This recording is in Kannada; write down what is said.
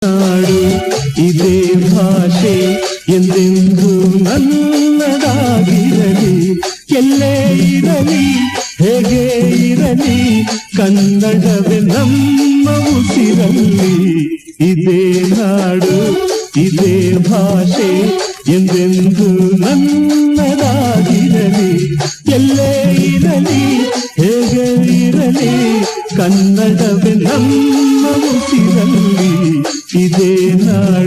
ನಾಡು ಇದೇ ಭಾಷೆ ಎಂದೆಂದು ನನ್ನದಾಗಿರಲಿ. ಎಲ್ಲೇ ಇರಲಿ ಹೇಗೆ ಇರಲಿ ಕನ್ನಡವೇ ನಮ್ಮ ಉಸಿರಲ್ಲಿ. ಇದೇ ನಾಡು ಇದೇ ಭಾಷೆ ಎಂದೆಂದು ನನ್ನದಾಗಿರಲಿ. ಎಲ್ಲೇ ಇರಲಿ ಹೇಗೆ ಇರಲಿ ಕನ್ನಡವೇ ನಮ್ಮ ಉಸಿರಲ್ಲಿ. ಇದೇ ನಾಡು